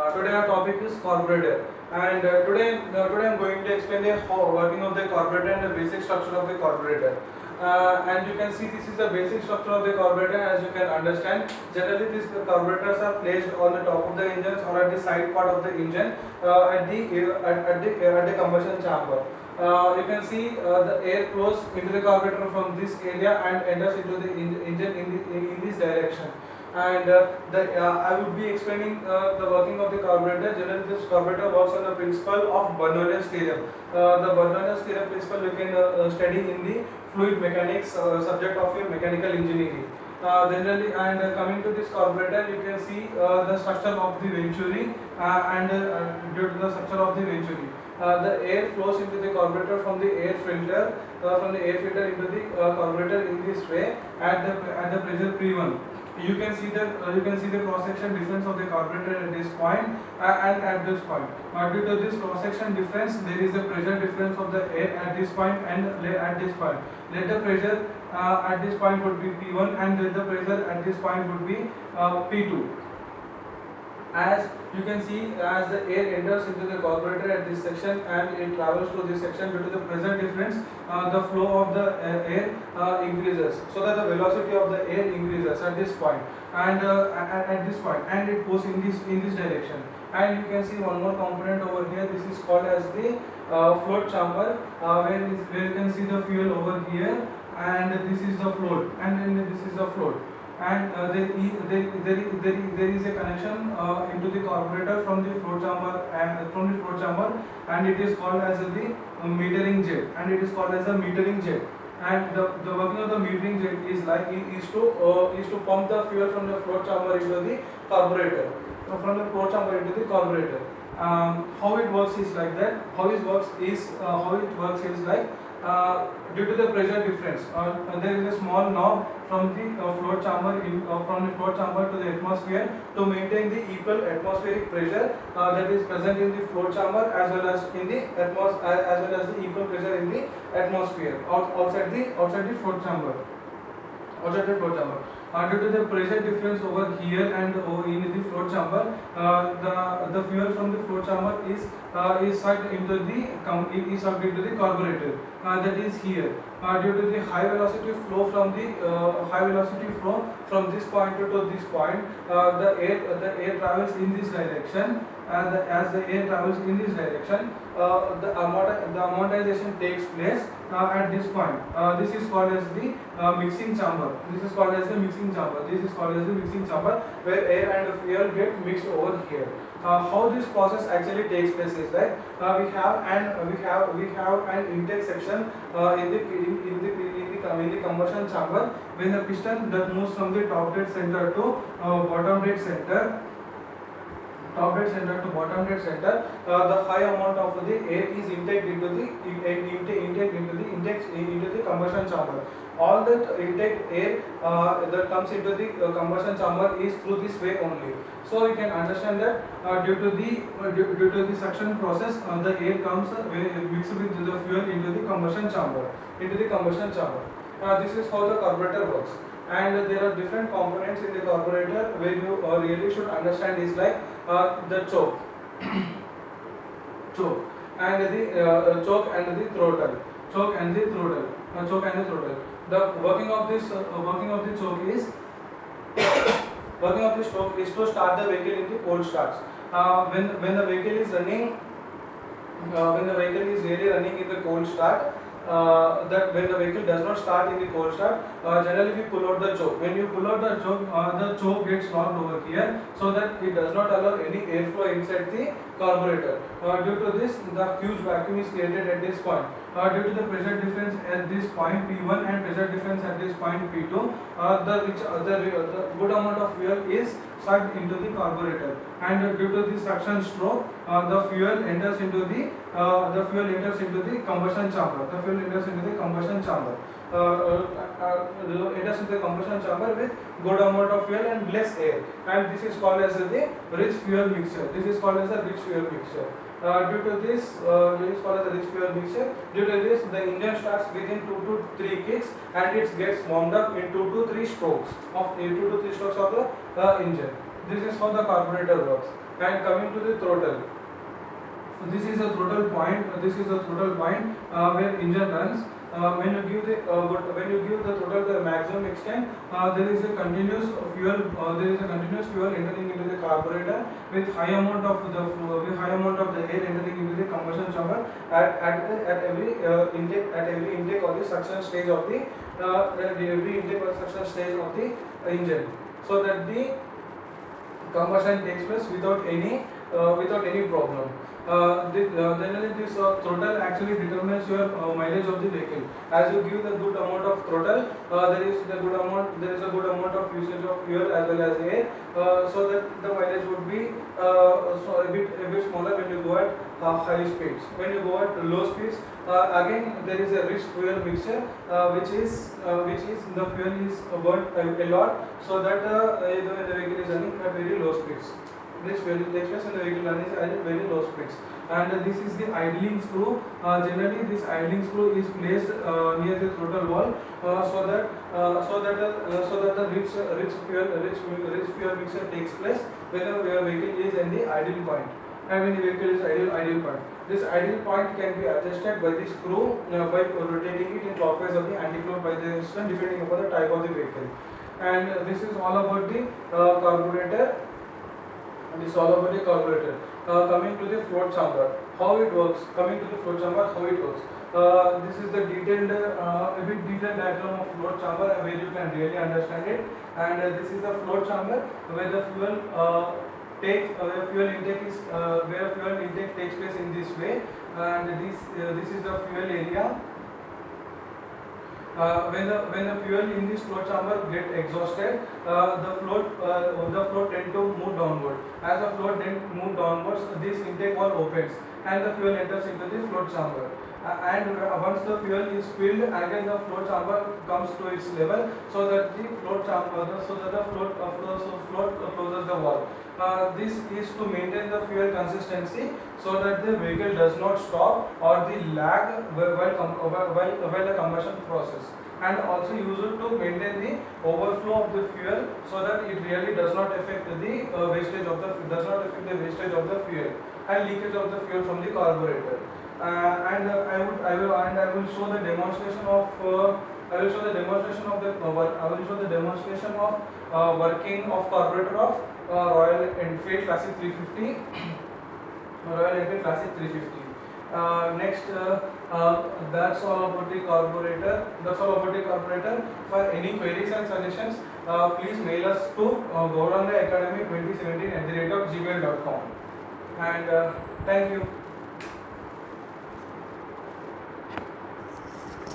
Today our topic is carburetor, and today I'm going to explain the working of the carburetor and the basic structure of the carburetor. And you can see this is the basic structure of the carburetor. As you can understand, generally these carburetors are placed on the top of the engines or at the side part of the engine at the combustion chamber. You can see the air flows into the carburetor from this area and enters into the engine in this direction. And I would be explaining the working of the carburetor. Generally, this carburetor works on the principle of Bernoulli's theorem. The Bernoulli's theorem principle you can study in the fluid mechanics subject of your mechanical engineering. Generally, and coming to this carburetor, you can see the structure of the venturi due to the structure of the venturi. The air flows into the carburetor from the air filter into the carburetor in this way at the pressure P1. You can see the cross section difference of the carburetor at this point and at this point. Due to this cross section difference, there is a pressure difference of the air at this point and at this point. Let the pressure at this point would be P1 and let the pressure at this point would be P2. As you can see, as the air enters into the carburetor at this section and it travels to this section, due to the pressure difference, the flow of the air increases, so that the velocity of the air increases at this point and at this point, and it goes in this direction. And you can see one more component over here. This is called as the float chamber, where you can see the fuel over here, and this is the float, and then this is the float. And there is a connection into the carburetor from the float chamber and it is called as the metering jet, and the working of the metering jet is to pump the fuel from the float chamber into the carburetor, how it works is like that. How it works is like, due to the pressure difference, there is a small knob from the float chamber to the atmosphere to maintain the equal atmospheric pressure that is present in the float chamber as well as in the the equal pressure in the atmosphere outside the float chamber. Due to the pressure difference over here and in the float chamber, the fuel from the float chamber is sucked into the carburetor, that is here. Due to the high velocity flow from this point to this point, the air travels in this direction, and as the air travels in this direction, the amortization takes place at this point. This is called as the mixing chamber. Where air and fuel get mixed over here. How this process actually takes place is that we have an intake section in the combustion chamber, when the piston that moves from the top dead center to bottom dead center. The high amount of the air is intaked into the combustion chamber. All that intake air that comes into the combustion chamber is through this way only. So you can understand that due to the suction process, the air comes mixed with the fuel into the combustion chamber. This is how the carburetor works. And there are different components in the carburetor where you really should understand is like the choke and the throttle. The working of this choke is to start the vehicle in the cold starts. When the vehicle is running, really running in the cold start, that when the vehicle does not start in the cold start, generally we pull out the choke. When you pull out the choke gets locked over here, so that it does not allow any airflow inside the carburetor. Due to this, the huge vacuum is created at this point. Due to the pressure difference at this point P1 and pressure difference at this point P2, the good amount of fuel is sucked into the carburetor, and due to this suction stroke, the fuel enters into the combustion chamber. Enters into the combustion chamber with good amount of fuel and less air, and this is called as the rich fuel mixture. Due to this, the engine starts within 2 to 3 kicks and it gets warmed up in 2 to 3 strokes of the engine. This is how the carburetor works. And coming to the throttle, so this is a throttle point. This is a throttle point where engine runs. When you give the throttle the maximum extent, there is a continuous fuel. There is a continuous fuel entering into the carburetor with high amount of the air entering into the combustion chamber at every intake or the suction stage of the every intake or suction stage of the engine, so that the combustion takes place without any problem. Generally, this throttle actually determines your mileage of the vehicle. As you give the good amount of throttle, there is a good amount of usage of fuel as well as air, so that the mileage would be a bit smaller when you go at high speeds. When you go at low speeds, again there is a rich fuel mixture, which is the fuel is burnt a lot, so that the vehicle is running at very low speeds. This fuel takes place when the vehicle runs at very low speeds. And this is the idling screw. Generally, this idling screw is placed near the throttle valve, so that the rich fuel mixture takes place when the vehicle is in the idle point. And when the vehicle is idle point, this idle point can be adjusted by the screw by rotating it in clockwise of the anti-clockwise direction, depending upon the type of the vehicle. And this is all about the carburetor. This is all about the carburetor. Coming to the float chamber, how it works. This is the detailed, a bit detailed diagram of float chamber where you can really understand it. And this is the float chamber where the fuel intake takes place in this way. And this is the fuel area. When the fuel in this float chamber get exhausted, the float tend to move downward. As the float move downwards, this intake valve opens and the fuel enters into the float chamber. And once the fuel is filled, again the float chamber comes to its level, so that the float closes the valve. This is to maintain the fuel consistency, so that the vehicle does not stop or the lag while the combustion process, and also used to maintain the overflow of the fuel, so that it really does not affect the wastage of the fuel and leakage of the fuel from the carburetor. I will show the demonstration of working of carburetor of Royal Enfield Classic 350. Next, that's all about the carburetor. For any queries and suggestions, please mail us to Gauranga Academy 2017 @gmail.com. And thank you.